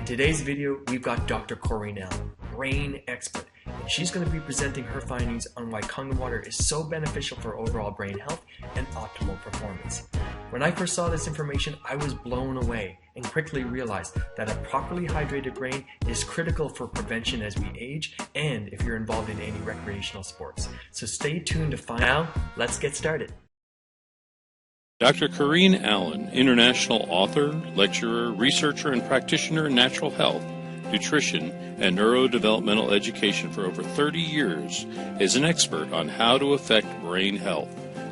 today's video, we've got Dr. Corinne Allen, brain expert, and she's going to be presenting her findings on why Kangen water is so beneficial for overall brain health and optimal performance. When I first saw this information, I was blown away and quickly realized that a properly hydrated brain is critical for prevention as we age and if you're involved in any recreational sports. So stay tuned to find out. Let's get started. Dr. Corinne Allen, international author, lecturer, researcher, and practitioner in natural health, nutrition, and neurodevelopmental education for over 30 years, is an expert on how to affect brain health,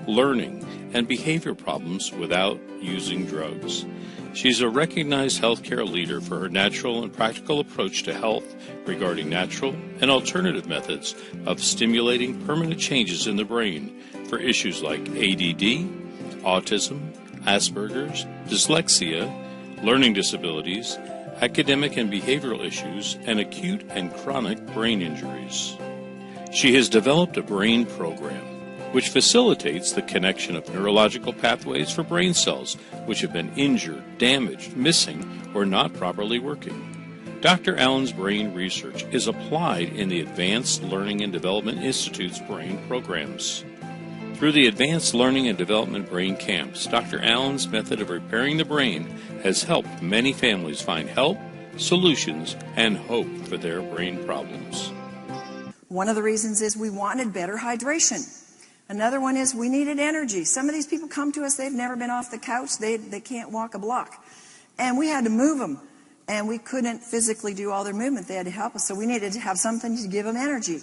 learning, and behavior problems without using drugs. She's a recognized healthcare leader for her natural and practical approach to health regarding natural and alternative methods of stimulating permanent changes in the brain for issues like ADD, autism, Asperger's, dyslexia, learning disabilities, academic and behavioral issues, and acute and chronic brain injuries. She has developed a brain program which facilitates the connection of neurological pathways for brain cells which have been injured, damaged, missing, or not properly working. Dr. Allen's brain research is applied in the Advanced Learning and Development Institute's brain programs. Through the Advanced Learning and Development Brain Camps, Dr. Allen's method of repairing the brain has helped many families find help, solutions, and hope for their brain problems. One of the reasons is we wanted better hydration. Another one is we needed energy. Some of these people come to us, they've never been off the couch, they can't walk a block. And we had to move them, and we couldn't physically do all their movement. They had to help us, so we needed to have something to give them energy.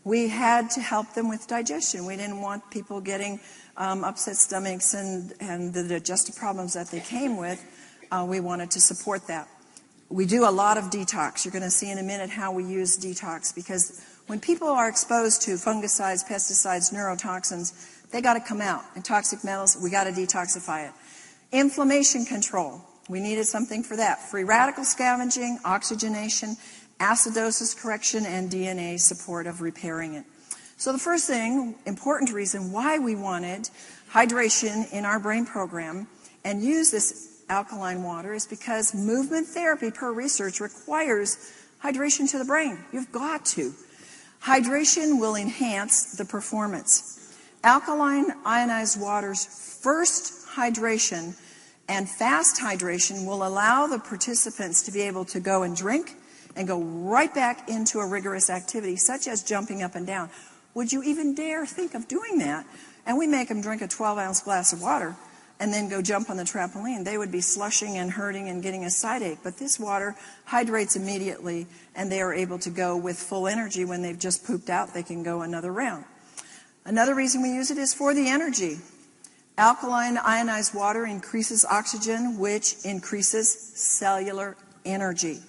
We had to help them with digestion. We didn't want people getting upset stomachs and the digestive problems that they came with. We wanted to support that. We do a lot of detox. You're going to see in a minute how we use detox, because when people are exposed to fungicides, pesticides, neurotoxins, they got to come out. And toxic metals, we got to detoxify it. Inflammation control. We needed something for that. Free radical scavenging, oxygenation, acidosis correction, and DNA support of repairing it. So the first thing, important reason why we wanted hydration in our brain program and use this alkaline water is because movement therapy, per research, requires hydration to the brain. You've got to. Hydration will enhance the performance. Alkaline ionized water's first hydration and fast hydration will allow the participants to be able to go and drink and go right back into a rigorous activity, such as jumping up and down. Would you even dare think of doing that? And we make them drink a 12-ounce glass of water and then go jump on the trampoline. They would be slushing and hurting and getting a side ache. But this water hydrates immediately, and they are able to go with full energy. When they've just pooped out, they can go another round. Another reason we use it is for the energy. Alkaline ionized water increases oxygen, which increases cellular energy.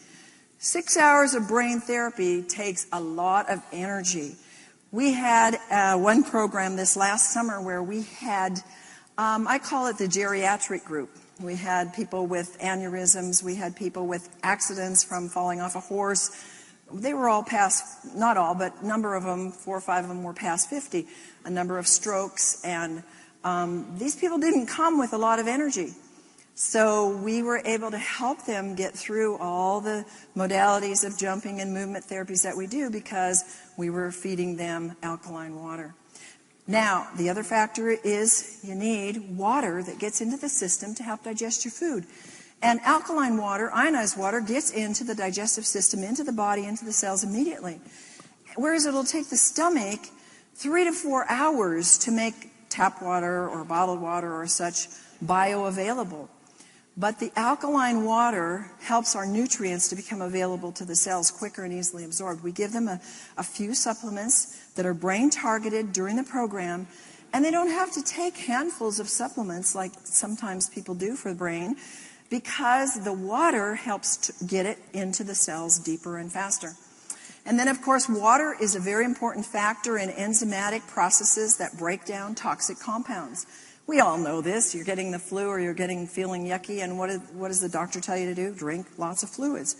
6 hours of brain therapy takes a lot of energy. We had one program this last summer where we had, I call it the geriatric group. We had people with aneurysms. We had people with accidents from falling off a horse. They were all past, not all, but a number of them, 4 or 5 of them were past 50. A number of strokes, and these people didn't come with a lot of energy. So we were able to help them get through all the modalities of jumping and movement therapies that we do because we were feeding them alkaline water. Now, the other factor is you need water that gets into the system to help digest your food. And alkaline water, ionized water, gets into the digestive system, into the body, into the cells immediately. Whereas it'll take the stomach 3 to 4 hours to make tap water or bottled water or such bioavailable. But the alkaline water helps our nutrients to become available to the cells quicker and easily absorbed. We give them a few supplements that are brain targeted during the program, and they don't have to take handfuls of supplements like sometimes people do for the brain, because the water helps to get it into the cells deeper and faster. And then, of course, water is a very important factor in enzymatic processes that break down toxic compounds. We all know this. You're getting the flu or you're feeling yucky, and what does the doctor tell you to do? Drink lots of fluids.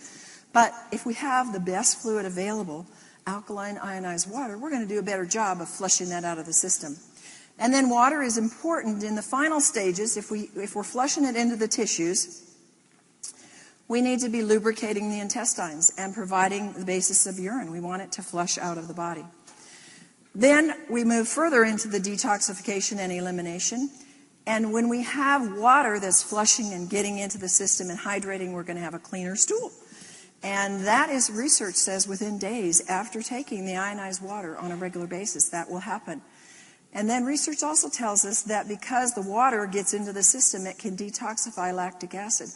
But if we have the best fluid available, alkaline ionized water, we're going to do a better job of flushing that out of the system. And then water is important in the final stages. If we're flushing it into the tissues, we need to be lubricating the intestines and providing the basis of urine. We want it to flush out of the body. Then we move further into the detoxification and elimination. And when we have water that's flushing and getting into the system and hydrating, we're going to have a cleaner stool. And that is, research says, within days after taking the ionized water on a regular basis, that will happen. And then research also tells us that because the water gets into the system, it can detoxify lactic acid.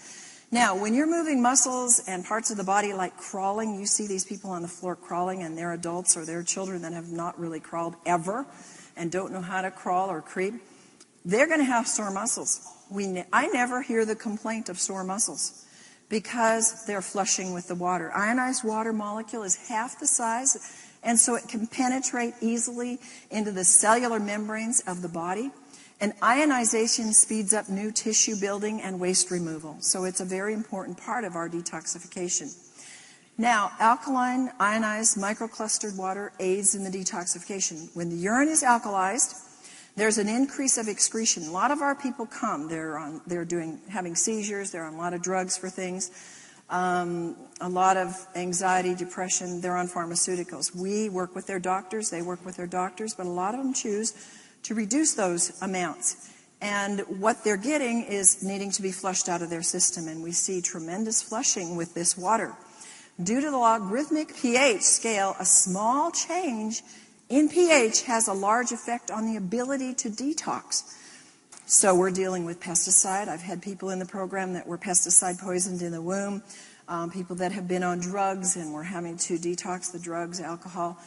Now, when you're moving muscles and parts of the body like crawling, you see these people on the floor crawling, and they're adults or they're children that have not really crawled ever and don't know how to crawl or creep. They're going to have sore muscles. I never hear the complaint of sore muscles because they're flushing with the water. Ionized water molecule is half the size, and so it can penetrate easily into the cellular membranes of the body. And ionization speeds up new tissue building and waste removal. So it's a very important part of our detoxification. Now, alkaline, ionized, microclustered water aids in the detoxification. When the urine is alkalized, there's an increase of excretion. A lot of our people come. They're having seizures. They're on a lot of drugs for things. A lot of anxiety, depression. They're on pharmaceuticals. We work with their doctors. They work with their doctors. But a lot of them choose to reduce those amounts. And what they're getting is needing to be flushed out of their system. And we see tremendous flushing with this water. Due to the logarithmic pH scale, a small change in pH has a large effect on the ability to detox. So we're dealing with pesticide. I've had people in the program that were pesticide poisoned in the womb, people that have been on drugs and we're having to detox the drugs, alcohol,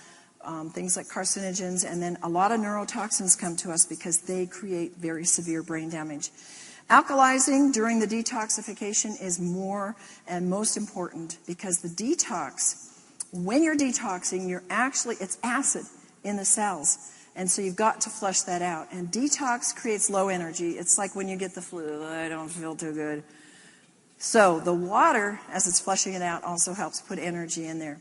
things like carcinogens, and then a lot of neurotoxins come to us because they create very severe brain damage. Alkalizing during the detoxification is more and most important because the detox, when you're detoxing, it's acid in the cells. And so you've got to flush that out. And detox creates low energy. It's like when you get the flu, I don't feel too good. So the water, as it's flushing it out, also helps put energy in there,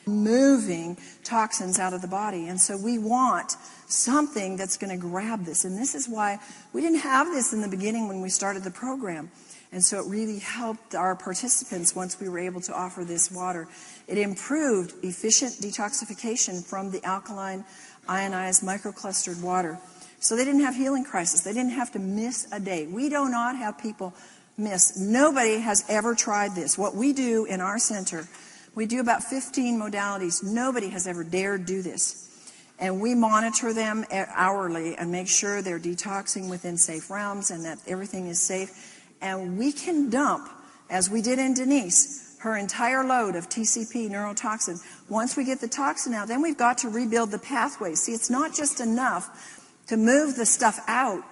moving toxins out of the body. And so we want something that's going to grab this. And this is why we didn't have this in the beginning when we started the program. And so it really helped our participants once we were able to offer this water. It improved efficient detoxification from the alkaline, ionized, microclustered water. So they didn't have healing crisis. They didn't have to miss a day. We do not have people miss. Nobody has ever tried this. What we do in our center, we do about 15 modalities. Nobody has ever dared do this. And we monitor them hourly and make sure they're detoxing within safe realms and that everything is safe. And we can dump, as we did in Denise, her entire load of TCP, neurotoxin. Once we get the toxin out, then we've got to rebuild the pathways. See, it's not just enough to move the stuff out.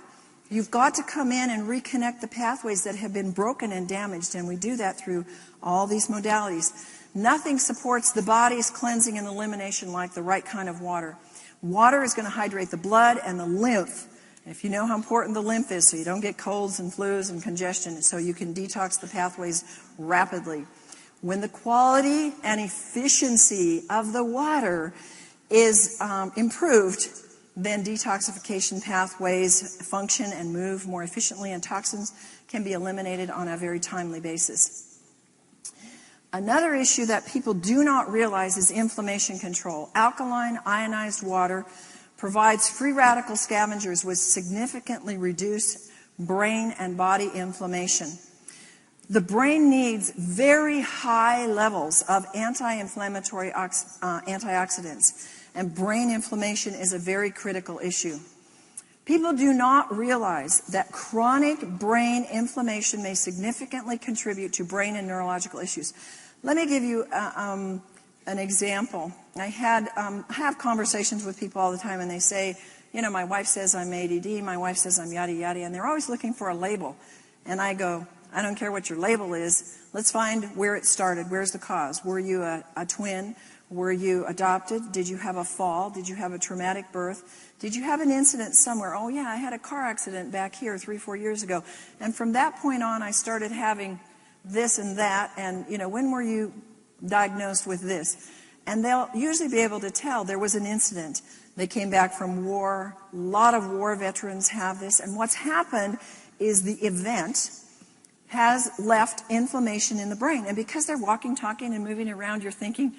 You've got to come in and reconnect the pathways that have been broken and damaged, and we do that through all these modalities. Nothing supports the body's cleansing and elimination like the right kind of water. Water is going to hydrate the blood and the lymph. If you know how important the lymph is, so you don't get colds and flus and congestion, so you can detox the pathways rapidly. When the quality and efficiency of the water is improved, then detoxification pathways function and move more efficiently, and toxins can be eliminated on a very timely basis. Another issue that people do not realize is inflammation control. Alkaline, ionized water provides free radical scavengers which significantly reduce brain and body inflammation. The brain needs very high levels of anti-inflammatory antioxidants, and brain inflammation is a very critical issue. People do not realize that chronic brain inflammation may significantly contribute to brain and neurological issues. Let me give you an example. I have conversations with people all the time, and they say, you know, my wife says I'm ADD, my wife says I'm yada yada, and they're always looking for a label. And I go, I don't care what your label is. Let's find where it started. Where's the cause? Were you a twin? Were you adopted? Did you have a fall? Did you have a traumatic birth? Did you have an incident somewhere? Oh, yeah, I had a car accident back here 3-4 years ago. And from that point on, I started having this and that. And, you know, when were you diagnosed with this? And they'll usually be able to tell there was an incident. They came back from war. A lot of war veterans have this. And what's happened is the event has left inflammation in the brain. And because they're walking, talking, and moving around, you're thinking,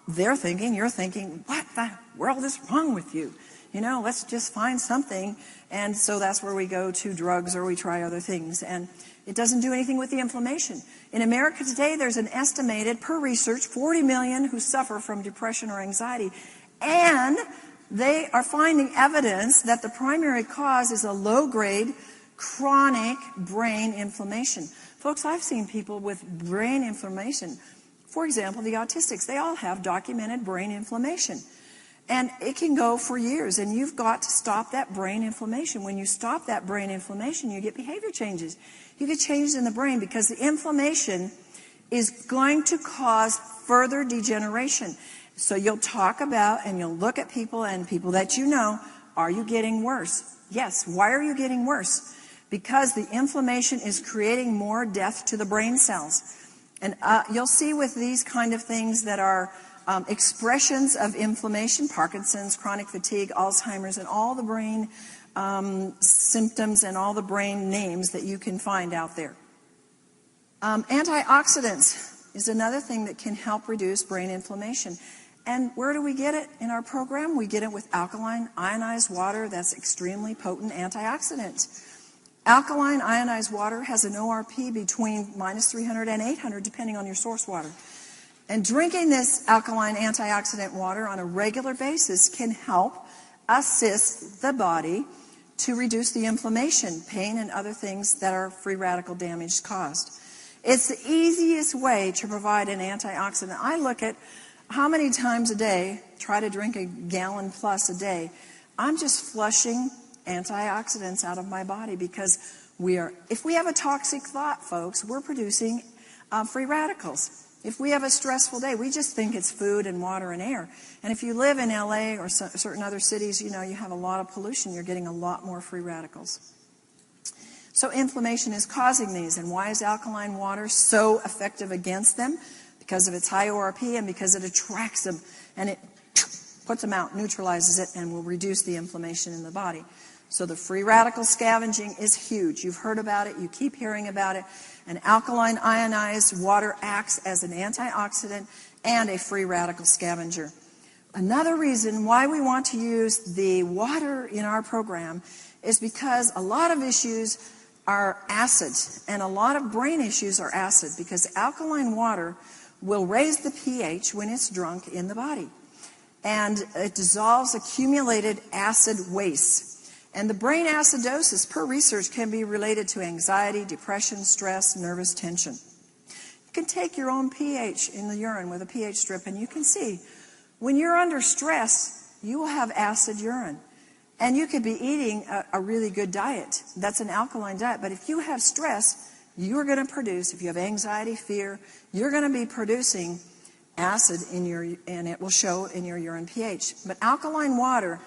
what the world is wrong with you? Let's just find something. And so that's where we go to drugs or we try other things. And it doesn't do anything with the inflammation. In America today, there's an estimated, per research, 40 million who suffer from depression or anxiety. And they are finding evidence that the primary cause is a low-grade chronic brain inflammation. Folks, I've seen people with brain inflammation. For example, the autistics, they all have documented brain inflammation. And it can go for years, and you've got to stop that brain inflammation. When you stop that brain inflammation, you get behavior changes. You get changes in the brain because the inflammation is going to cause further degeneration. So you'll talk about and you'll look at people and people that you know, are you getting worse? Yes. Why are you getting worse? Because the inflammation is creating more death to the brain cells. And you'll see with these kind of things that are expressions of inflammation, Parkinson's, chronic fatigue, Alzheimer's, and all the brain symptoms and all the brain names that you can find out there. Antioxidants is another thing that can help reduce brain inflammation. And where do we get it in our program? We get it with alkaline ionized water. That's extremely potent antioxidant. Alkaline ionized water has an ORP between -300 and 800, depending on your source water. And drinking this alkaline antioxidant water on a regular basis can help assist the body to reduce the inflammation, pain, and other things that are free radical damage caused. It's the easiest way to provide an antioxidant. I look at how many times a day, try to drink a gallon plus a day. I'm just flushing antioxidants out of my body because if we have a toxic thought, folks, we're producing free radicals. If we have a stressful day, we just think it's food and water and air. And if you live in LA or certain other cities, you have a lot of pollution. You're getting a lot more free radicals. So inflammation is causing these. And why is alkaline water so effective against them? Because of its high ORP and because it attracts them and it puts them out, neutralizes it, and will reduce the inflammation in the body. So the free radical scavenging is huge. You've heard about it. You keep hearing about it. And alkaline ionized water acts as an antioxidant and a free radical scavenger. Another reason why we want to use the water in our program is because a lot of issues are acid, and a lot of brain issues are acid, because alkaline water will raise the pH when it's drunk in the body. And it dissolves accumulated acid waste. And the brain acidosis, per research, can be related to anxiety, depression, stress, nervous tension. You can take your own pH in the urine with a pH strip, and you can see when you're under stress, you will have acid urine. And you could be eating a really good diet. That's an alkaline diet. But if you have stress, you're going to produce, if you have anxiety, fear, you're going to be producing acid and it will show in your urine pH. But alkaline water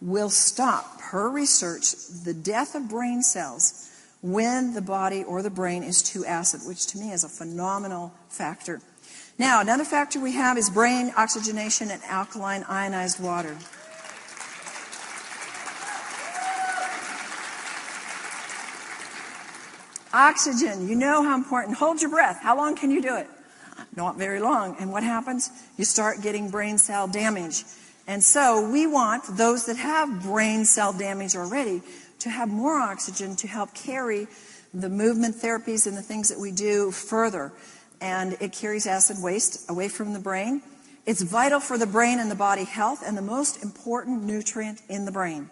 will stop, per research, the death of brain cells when the body or the brain is too acid, which to me is a phenomenal factor. Now, another factor we have is brain oxygenation and alkaline ionized water. Oxygen, you know how important. Hold your breath. How long can you do it? Not very long. And what happens? You start getting brain cell damage. And so we want those that have brain cell damage already to have more oxygen to help carry the movement therapies and the things that we do further. And it carries acid waste away from the brain. It's vital for the brain and the body health and the most important nutrient in the brain.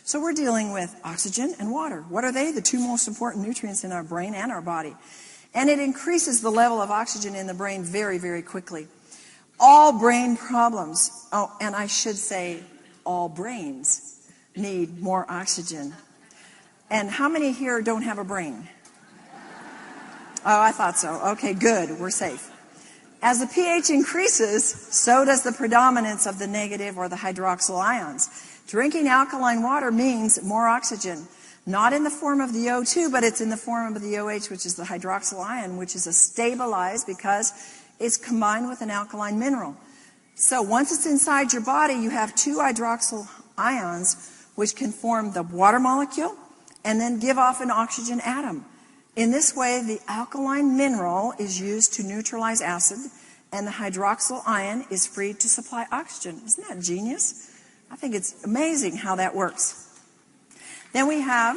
So we're dealing with oxygen and water. What are they? The two most important nutrients in our brain and our body. And it increases the level of oxygen in the brain very, very quickly. All brain problems, and I should say all brains, need more oxygen. And how many here don't have a brain? Oh, I thought so. Okay, good. We're safe. As the pH increases, so does the predominance of the negative or the hydroxyl ions. Drinking alkaline water means more oxygen. Not in the form of the O2, but it's in the form of the OH, which is the hydroxyl ion, which is a stabilized because it's combined with an alkaline mineral. So once it's inside your body, you have two hydroxyl ions, which can form the water molecule and then give off an oxygen atom. In this way, the alkaline mineral is used to neutralize acid, and the hydroxyl ion is freed to supply oxygen. Isn't that genius? I think it's amazing how that works. Then we have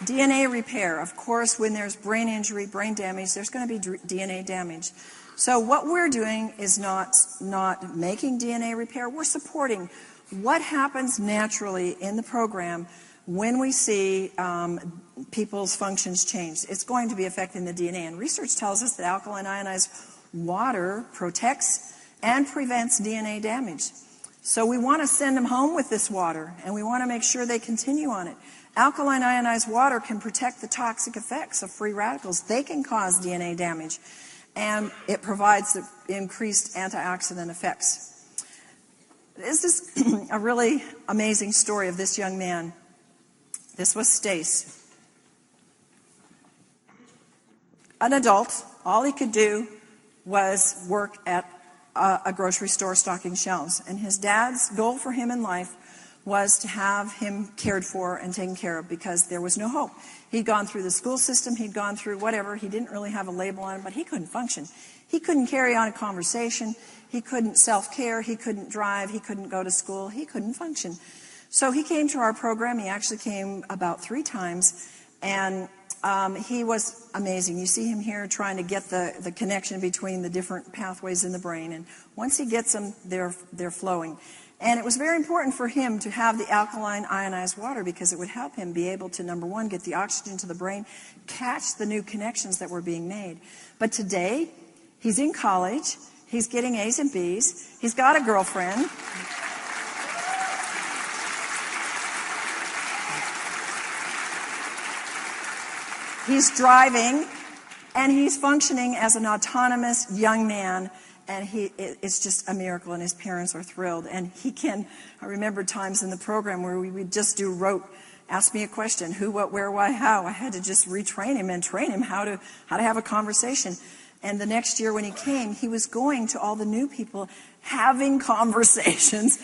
DNA repair. Of course, when there's brain injury, brain damage, there's going to be DNA damage. So what we're doing is not making DNA repair. We're supporting what happens naturally in the program when we see people's functions change. It's going to be affecting the DNA. And research tells us that alkaline ionized water protects and prevents DNA damage. So we want to send them home with this water, and we want to make sure they continue on it. Alkaline ionized water can protect the toxic effects of free radicals. They can cause DNA damage, and it provides the increased antioxidant effects. This is a really amazing story of this young man. This was Stace. An adult, all he could do was work at a grocery store stocking shelves. And his dad's goal for him in life was to have him cared for and taken care of because there was no hope. He'd gone through the school system, he'd gone through whatever. He didn't really have a label on him, but he couldn't function. He couldn't carry on a conversation. He couldn't self-care. He couldn't drive. He couldn't go to school. He couldn't function. So he came to our program. He actually came about 3 times, and he was amazing. You see him here trying to get the connection between the different pathways in the brain, and once he gets them, they're flowing. And it was very important for him to have the alkaline ionized water because it would help him be able to, number one, get the oxygen to the brain, catch the new connections that were being made. But today, he's in college. He's getting A's and B's. He's got a girlfriend. He's driving, and he's functioning as an autonomous young man, and it's just a miracle, and his parents are thrilled. And I remember times in the program where we would just do rote, ask me a question, who, what, where, why, how. I had to just retrain him and train him how to have a conversation. And the next year when he came, he was going to all the new people, having conversations.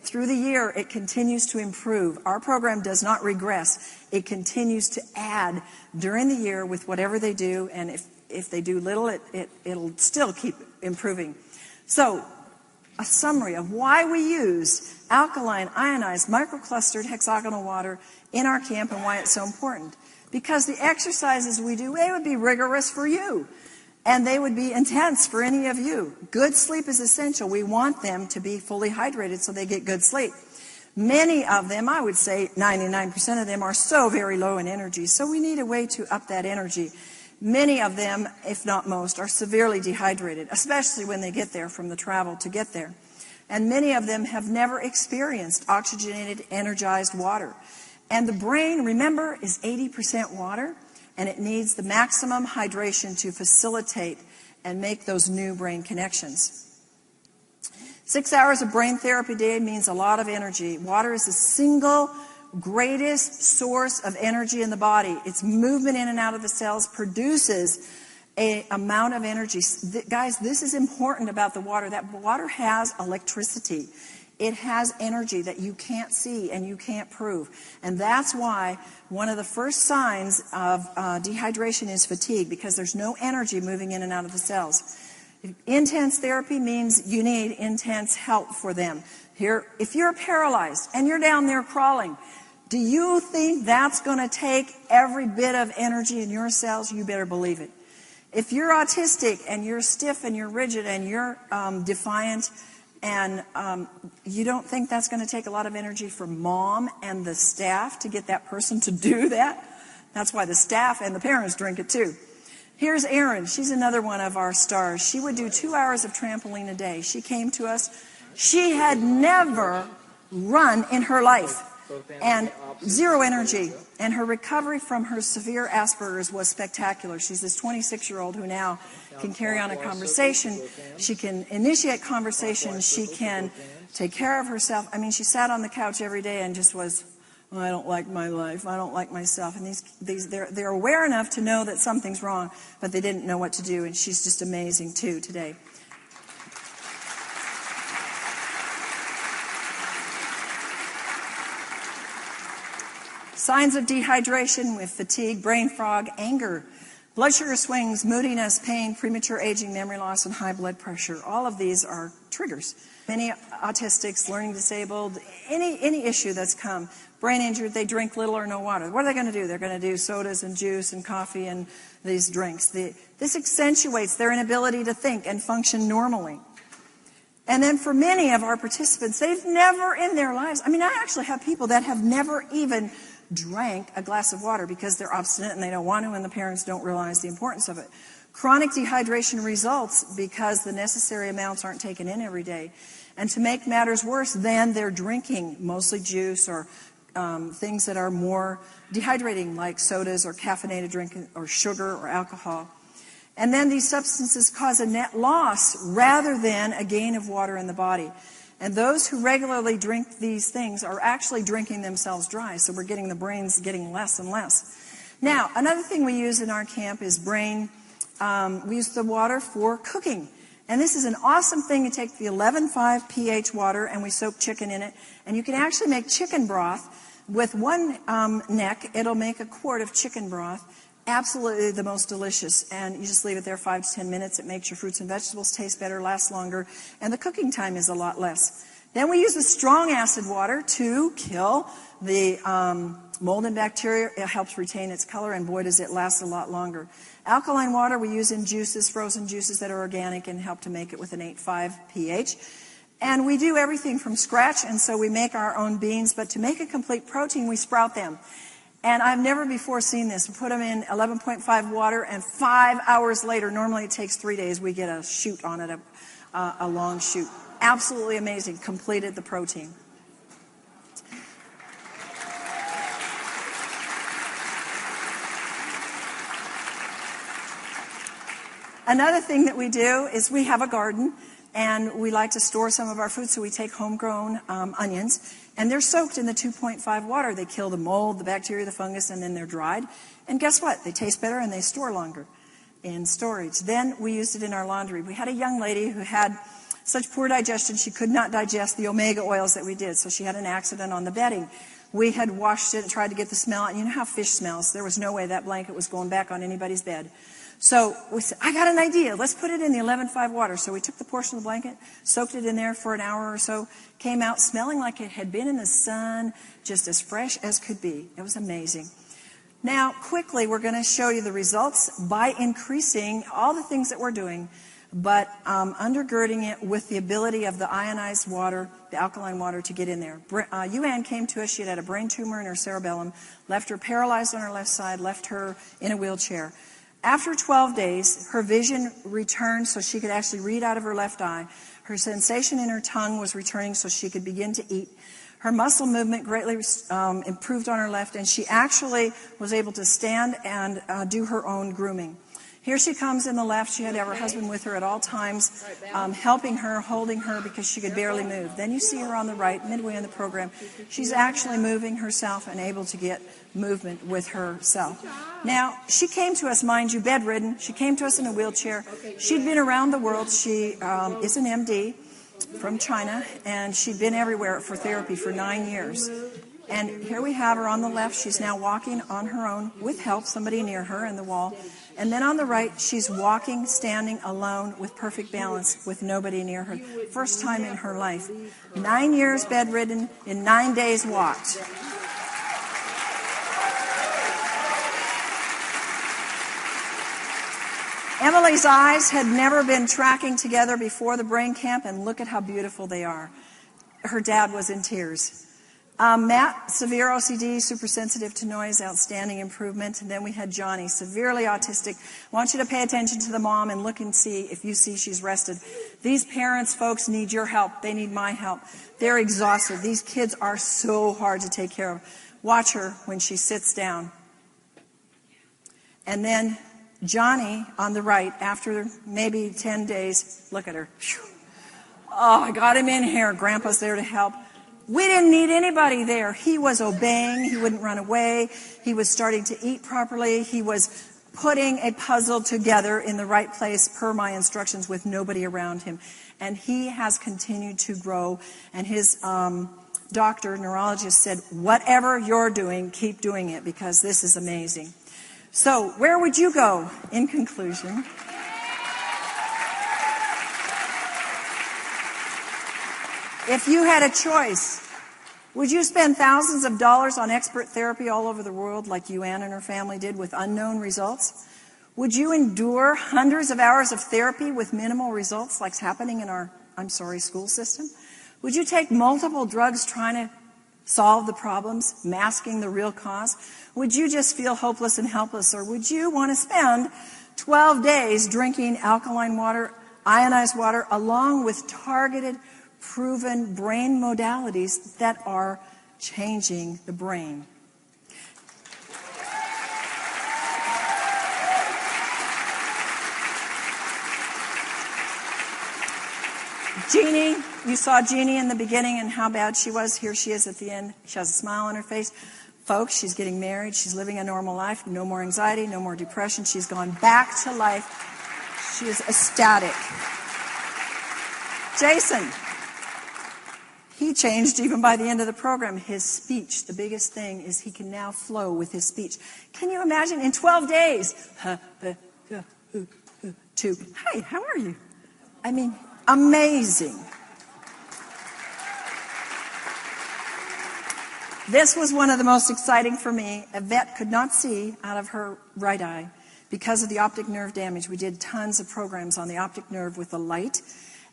Through the year, it continues to improve. Our program does not regress. It continues to add during the year with whatever they do. And if they do little, it'll still keep improving. So, a summary of why we use alkaline, ionized, microclustered hexagonal water in our camp and why it's so important. Because the exercises we do, they would be rigorous for you. And they would be intense for any of you. Good sleep is essential. We want them to be fully hydrated so they get good sleep. Many of them, I would say 99% of them, are so very low in energy. So we need a way to up that energy. Many of them, if not most, are severely dehydrated, especially when they get there from the travel to get there. And many of them have never experienced oxygenated, energized water. And the brain, remember, is 80% water. And it needs the maximum hydration to facilitate and make those new brain connections. 6 hours of brain therapy a day means a lot of energy. Water is the single greatest source of energy in the body. Its movement in and out of the cells produces an amount of energy. Guys, this is important about the water. That water has electricity. It has energy that you can't see and you can't prove. And that's why one of the first signs of dehydration is fatigue, because there's no energy moving in and out of the cells. Intense therapy means you need intense help for them. Here, if you're paralyzed and you're down there crawling, do you think that's going to take every bit of energy in your cells? You better believe it. If you're autistic and you're stiff and you're rigid and you're defiant, and you don't think that's going to take a lot of energy for mom and the staff to get that person to do that? That's why the staff and the parents drink it too. Here's Erin. She's another one of our stars. She would do 2 hours of trampoline a day. She came to us. She had never run in her life and zero energy. And her recovery from her severe Asperger's was spectacular. She's this 26-year-old who now can carry on a conversation. She can initiate conversation. She can take care of herself. I mean, she sat on the couch every day and just was, I don't like my life. I don't like myself. And they're aware enough to know that something's wrong, but they didn't know what to do. And she's just amazing, too, today. Signs of dehydration with fatigue, brain fog, anger, blood sugar swings, moodiness, pain, premature aging, memory loss, and high blood pressure. All of these are triggers. Many autistics, learning disabled, any issue that's come, brain injured, they drink little or no water. What are they going to do? They're going to do sodas and juice and coffee and these drinks. This accentuates their inability to think and function normally. And then for many of our participants, they've never in their lives, I actually have people that have never even drank a glass of water because they're obstinate and they don't want to, and the parents don't realize the importance of it. Chronic dehydration results because the necessary amounts aren't taken in every day. And to make matters worse, then they're drinking mostly juice or things that are more dehydrating, like sodas or caffeinated drink or sugar or alcohol. And then these substances cause a net loss rather than a gain of water in the body. And those who regularly drink these things are actually drinking themselves dry, so we're getting the brains getting less and less. Now, another thing we use in our camp is we use the water for cooking. And this is an awesome thing. You take the 11.5 pH water and we soak chicken in it. And you can actually make chicken broth. With one neck, it'll make a quart of chicken broth. Absolutely the most delicious. And you just leave it there 5 to 10 minutes. It makes your fruits and vegetables taste better, last longer, and the cooking time is a lot less. Then we use the strong acid water to kill the mold and bacteria. It helps retain its color, and boy, does it last a lot longer. Alkaline water we use in juices, frozen juices that are organic, and help to make it with an 8.5 pH. And we do everything from scratch, and so we make our own beans. But to make a complete protein, we sprout them. And I've never before seen this. We put them in 11.5 water, and 5 hours later, normally it takes 3 days, we get a shoot on it, a long shoot. Absolutely amazing. Completed the protein. Another thing that we do is we have a garden, and we like to store some of our food, so we take homegrown onions, and they're soaked in the 2.5 water. They kill the mold, the bacteria, the fungus, and then they're dried. And guess what? They taste better and they store longer in storage. Then we used it in our laundry. We had a young lady who had such poor digestion she could not digest the omega oils that we did, so she had an accident on the bedding. We had washed it and tried to get the smell out. You know how fish smells. There was no way that blanket was going back on anybody's bed. So we said, I got an idea. Let's put it in the 11.5 water. So we took the portion of the blanket, soaked it in there for an hour or so, came out smelling like it had been in the sun, just as fresh as could be. It was amazing. Now, quickly, we're going to show you the results by increasing all the things that we're doing, but undergirding it with the ability of the ionized water, the alkaline water, to get in there. Yuan came to us. She had a brain tumor in her cerebellum, left her paralyzed on her left side, left her in a wheelchair. After 12 days, her vision returned so she could actually read out of her left eye. Her sensation in her tongue was returning so she could begin to eat. Her muscle movement greatly improved on her left, and she actually was able to stand and do her own grooming. Here she comes in the left. She had to have her husband with her at all times, helping her, holding her, because she could barely move. Then you see her on the right, midway in the program. She's actually moving herself and able to get movement with herself. Now, she came to us, mind you, bedridden. She came to us in a wheelchair. She'd been around the world. She is an MD from China, and she'd been everywhere for therapy for 9 years. And here we have her on the left. She's now walking on her own with help, somebody near her in the wall. And then on the right, she's walking, standing alone with perfect balance with nobody near her. First time in her life. 9 years bedridden, in 9 days walked. Emily's eyes had never been tracking together before the brain camp, and look at how beautiful they are. Her dad was in tears. Matt, severe OCD, super sensitive to noise, outstanding improvement. And then we had Johnny, severely autistic. I want you to pay attention to the mom and look and see if you see she's rested. These parents, folks, need your help. They need my help. They're exhausted. These kids are so hard to take care of. Watch her when she sits down. And then Johnny on the right, after maybe 10 days, look at her. Oh, I got him in here. Grandpa's there to help. We didn't need anybody there. He was obeying. He wouldn't run away. He was starting to eat properly. He was putting a puzzle together in the right place per my instructions with nobody around him. And he has continued to grow. And his doctor, neurologist, said, whatever you're doing, keep doing it because this is amazing. So where would you go in conclusion? If you had a choice, would you spend thousands of dollars on expert therapy all over the world like you, Ann, and her family did with unknown results? Would you endure hundreds of hours of therapy with minimal results like's happening in our, school system? Would you take multiple drugs trying to solve the problems, masking the real cause? Would you just feel hopeless and helpless? Or would you want to spend 12 days drinking alkaline water, ionized water, along with targeted, proven brain modalities that are changing the brain? Jeannie, you saw Jeannie in the beginning and how bad she was. Here she is at the end. She has a smile on her face. Folks, she's getting married. She's living a normal life. No more anxiety, no more depression. She's gone back to life. She is ecstatic. Jason, he changed even by the end of the program. His speech, the biggest thing is he can now flow with his speech. Can you imagine in 12 days? To, hey, how are you? I mean, amazing. This was one of the most exciting for me. Yvette could not see out of her right eye because of the optic nerve damage. We did tons of programs on the optic nerve with the light,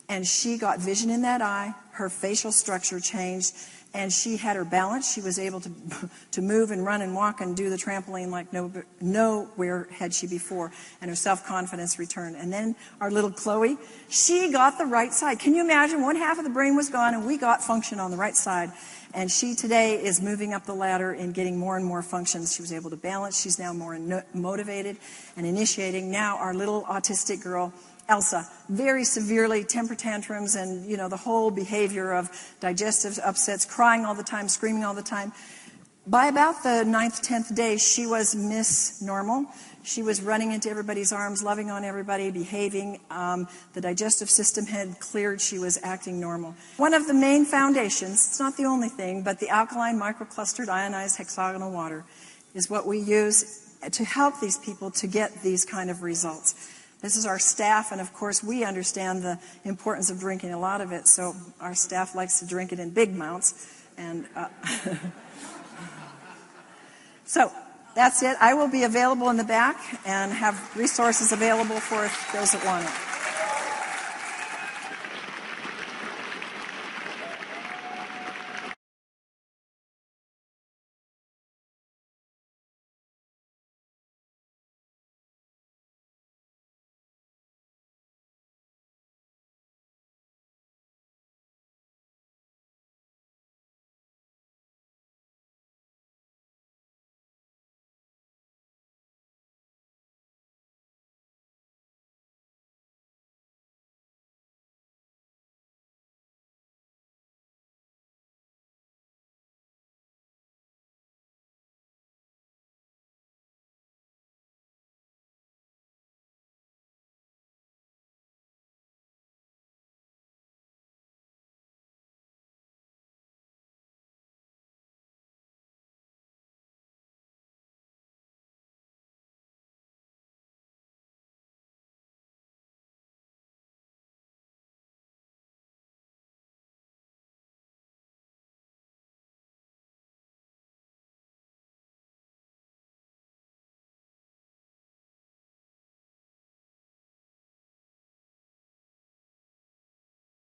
and she got vision in that eye. Her facial structure changed, and she had her balance. She was able to move and run and walk and do the trampoline like nowhere had she before, and her self-confidence returned. And then our little Chloe, she got the right side. Can you imagine? One half of the brain was gone, and we got function on the right side. And she today is moving up the ladder and getting more and more functions. She was able to balance. She's now more motivated and initiating. Now our little autistic girl, Elsa, very severely temper tantrums and, the whole behavior of digestive upsets, crying all the time, screaming all the time. By about the 9th, 10th day, she was Miss Normal. She was running into everybody's arms, loving on everybody, behaving. The digestive system had cleared. She was acting normal. One of the main foundations, it's not the only thing, but the alkaline microclustered ionized hexagonal water is what we use to help these people to get these kind of results. This is our staff, and of course we understand the importance of drinking a lot of it, so our staff likes to drink it in big amounts. And so that's it. I will be available in the back and have resources available for those that want it.